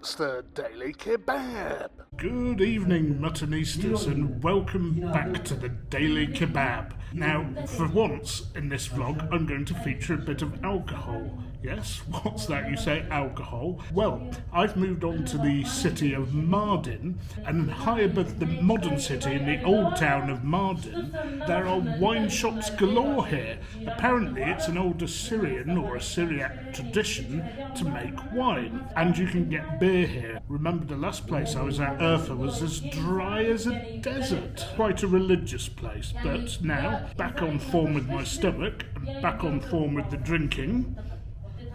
It's the Daily Kebab. Good evening, Muttonistas, and welcome back to the Daily Kebab. Now, for once in this vlog, I'm going to feature a bit of alcohol. Yes, what's that, you say, alcohol? Well, I've moved on to the city of Mardin, and high above the modern city in the old town of Mardin, there are wine shops galore here. Apparently, it's an old Assyrian or Assyriac tradition to make wine, and you can get beer here. Remember, the last place I was at, Urfa, was as dry as a desert. Quite a religious place, but now, back on form with my stomach, and back on form with the drinking.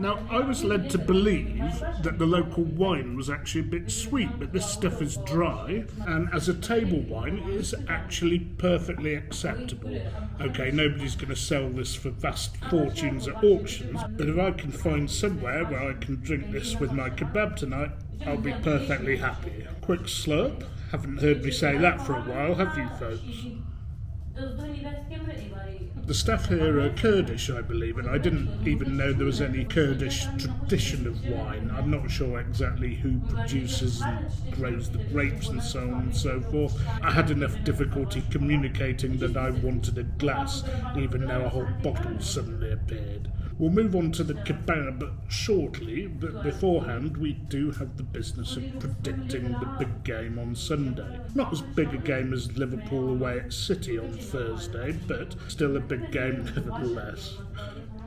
Now, I was led to believe that the local wine was actually a bit sweet, but this stuff is dry, and as a table wine, it is actually perfectly acceptable. Okay, nobody's going to sell this for vast fortunes at auctions, but if I can find somewhere where I can drink this with my kebab tonight, I'll be perfectly happy. Quick slurp. Haven't heard me say that for a while, have you folks? The staff here are Kurdish, I believe, and I didn't even know there was any Kurdish tradition of wine. I'm not sure exactly who produces and grows the grapes and so on and so forth. I had enough difficulty communicating that I wanted a glass, even though a whole bottle suddenly appeared. We'll move on to the kebab shortly, but beforehand we do have the business of predicting the big game on Sunday. Not as big a game as Liverpool away at City on Thursday, but still a big game nevertheless.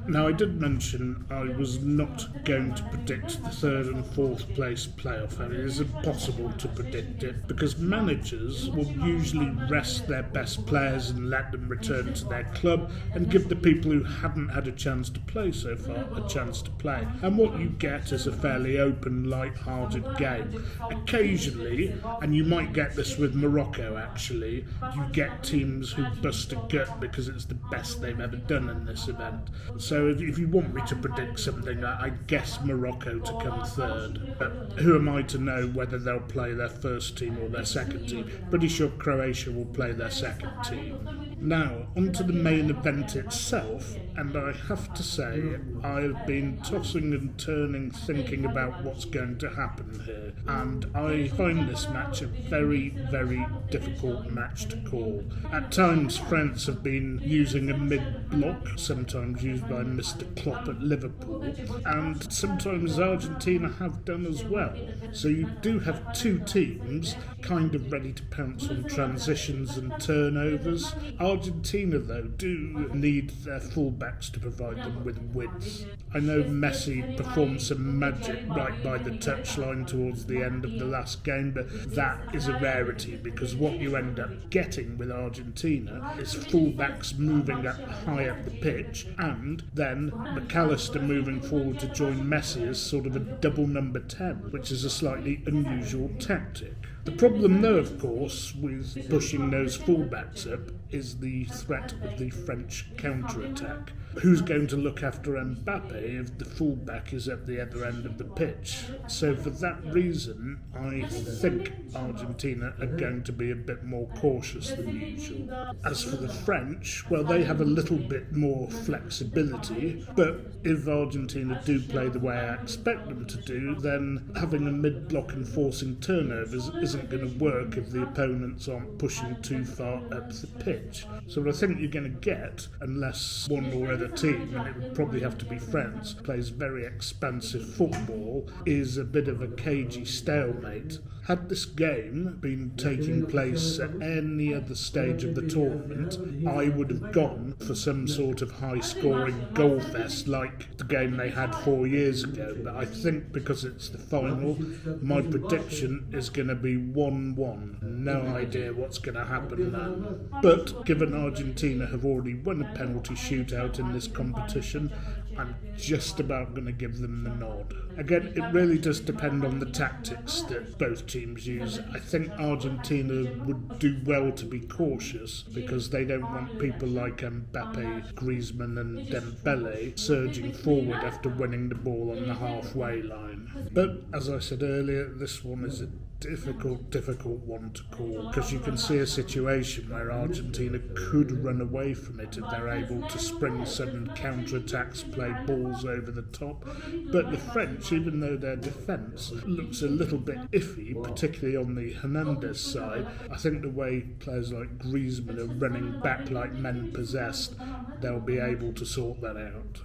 Now, I did mention I was not going to predict the third and fourth place playoff, and it is impossible to predict it because managers will usually rest their best players and let them return to their club and give the people who haven't had a chance to play so far a chance to play. And what you get is a fairly open, light-hearted game. Occasionally, and you might get this with Morocco actually, you get teams who bust a gut because it's the best they've ever done in this event. So if you want me to predict something, I'd guess Morocco to come third. But who am I to know whether they'll play their first team or their second team? Pretty sure Croatia will play their second team. Now, onto the main event itself, and I have to say, I've been tossing and turning thinking about what's going to happen here, and I find this match a very, very difficult match to call. At times, France have been using a mid-block, sometimes used by Mr. Klopp at Liverpool, and sometimes Argentina have done as well. So you do have two teams kind of ready to pounce on transitions and turnovers. Argentina, though, do need their fullbacks to provide them with width. I know Messi performed some magic right by the touchline towards the end of the last game, but that is a rarity because what you end up getting with Argentina is fullbacks moving up high up the pitch and then McAllister moving forward to join Messi as sort of a double number 10, which is a slightly unusual tactic. The problem, though, of course, with pushing those fullbacks up is the threat of the French counter-attack. Who's going to look after Mbappe if the fullback is at the other end of the pitch? So for that reason, I think Argentina are going to be a bit more cautious than usual. As for the French, well, they have a little bit more flexibility, but if Argentina do play the way I expect them to do, then having a mid-block and forcing turnovers isn't going to work if the opponents aren't pushing too far up the pitch. So what I think you're going to get, unless one or other team, and it would probably have to be France, plays very expansive football, is a bit of a cagey stalemate. Had this game been taking place at any other stage of the tournament, I would have gone for some sort of high-scoring goal fest like the game they had 4 years ago. But I think because it's the final, my prediction is going to be 1-1. No idea what's going to happen there. But given Argentina have already won a penalty shootout in this competition, I'm just about going to give them the nod. Again, it really does depend on the tactics that both teams use. I think Argentina would do well to be cautious because they don't want people like Mbappe, Griezmann and Dembele surging forward after winning the ball on the halfway line. But as I said earlier, this one is a difficult one to call, because you can see a situation where Argentina could run away from it if they're able to spring sudden counter-attacks, play balls over the top. But the French, even though their defence looks a little bit iffy, particularly on the Hernandez side, I think the way players like Griezmann are running back like men possessed, they'll be able to sort that out.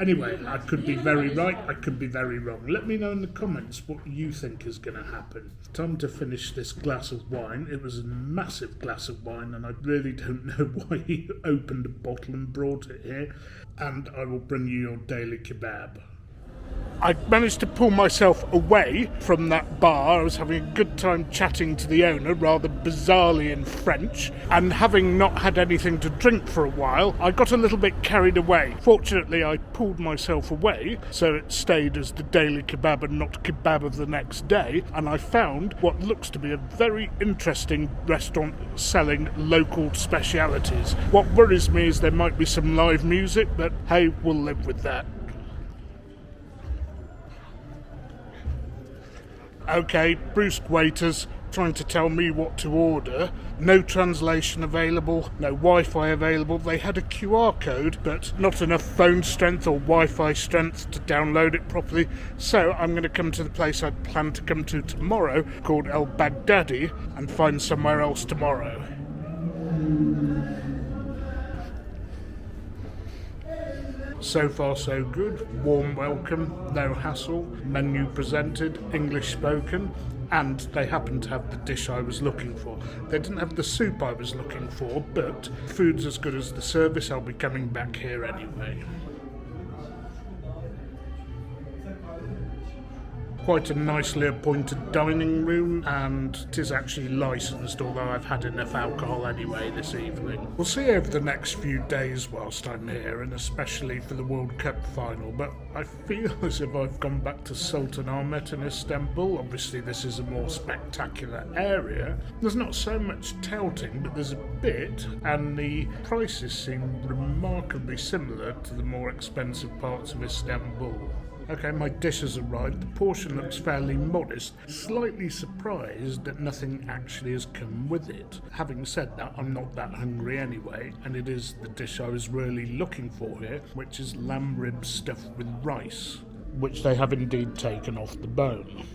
Anyway, I could be very right, I could be very wrong. Let me know in the comments what you think is going to happen. Time to finish this glass of wine. It was a massive glass of wine, and I really don't know why he opened a bottle and brought it here. And I will bring you your daily kebab. I managed to pull myself away from that bar. I was having a good time chatting to the owner, rather bizarrely in French, and having not had anything to drink for a while, I got a little bit carried away. Fortunately, I pulled myself away, so it stayed as the daily kebab and not kebab of the next day, and I found what looks to be a very interesting restaurant selling local specialities. What worries me is there might be some live music, but hey, we'll live with that. Okay, brusque waiters trying to tell me what to order. No translation available, no Wi-Fi available. They had a QR code, but not enough phone strength or Wi-Fi strength to download it properly. So I'm going to come to the place I plan to come to tomorrow, called El Baghdadi, and find somewhere else tomorrow. So far so good, warm welcome, no hassle, menu presented, English spoken, and they happened to have the dish I was looking for. They didn't have the soup I was looking for, but food's as good as the service. I'll be coming back here anyway. Quite a nicely appointed dining room, and it is actually licensed, although I've had enough alcohol anyway this evening. We'll see over the next few days whilst I'm here, and especially for the World Cup final, but I feel as if I've gone back to Sultanahmet in Istanbul. Obviously this is a more spectacular area. There's not so much touting, but there's a bit, and the prices seem remarkably similar to the more expensive parts of Istanbul. Okay, my dish has arrived. The portion looks fairly modest. Slightly surprised that nothing actually has come with it. Having said that, I'm not that hungry anyway, and it is the dish I was really looking for here, which is lamb ribs stuffed with rice, which they have indeed taken off the bone.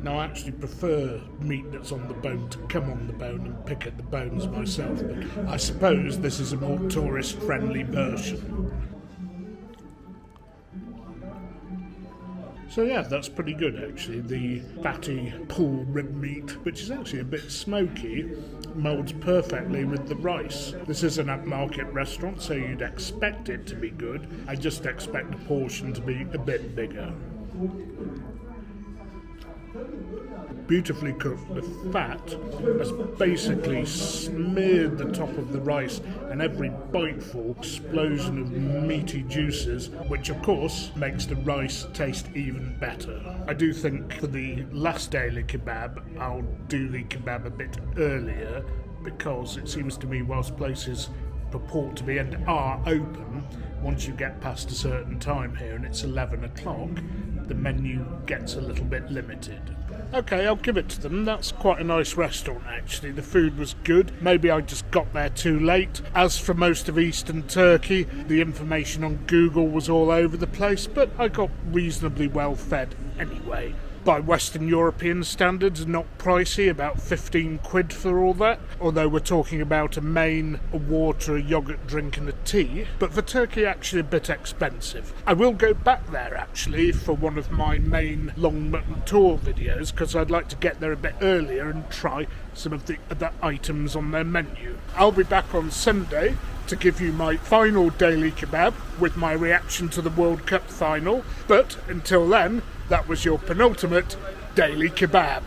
Now, I actually prefer meat that's on the bone to come on the bone and pick at the bones myself, but I suppose this is a more tourist-friendly version. So yeah, that's pretty good actually. The fatty pull rib meat, which is actually a bit smoky, moulds perfectly with the rice. This is an upmarket restaurant, so you'd expect it to be good. I just expect the portion to be a bit bigger. Beautifully cooked. The fat has basically smeared the top of the rice, and every biteful explosion of meaty juices, which of course makes the rice taste even better. I do think for the last daily kebab, I'll do the kebab a bit earlier, because it seems to me whilst places purport to be and are open, once you get past a certain time here, and it's 11 o'clock, the menu gets a little bit limited. Okay, I'll give it to them. That's quite a nice restaurant actually. The food was good. Maybe I just got there too late. As for most of Eastern Turkey, the information on Google was all over the place, but I got reasonably well fed anyway. By Western European standards, not pricey, about 15 quid for all that, although we're talking about a main, a water, a yoghurt drink and a tea, but for Turkey actually a bit expensive. I will go back there actually for one of my main long mutton tour videos, because I'd like to get there a bit earlier and try some of the other items on their menu. I'll be back on Sunday to give you my final daily kebab with my reaction to the World Cup final, but until then, that was your penultimate daily kebab.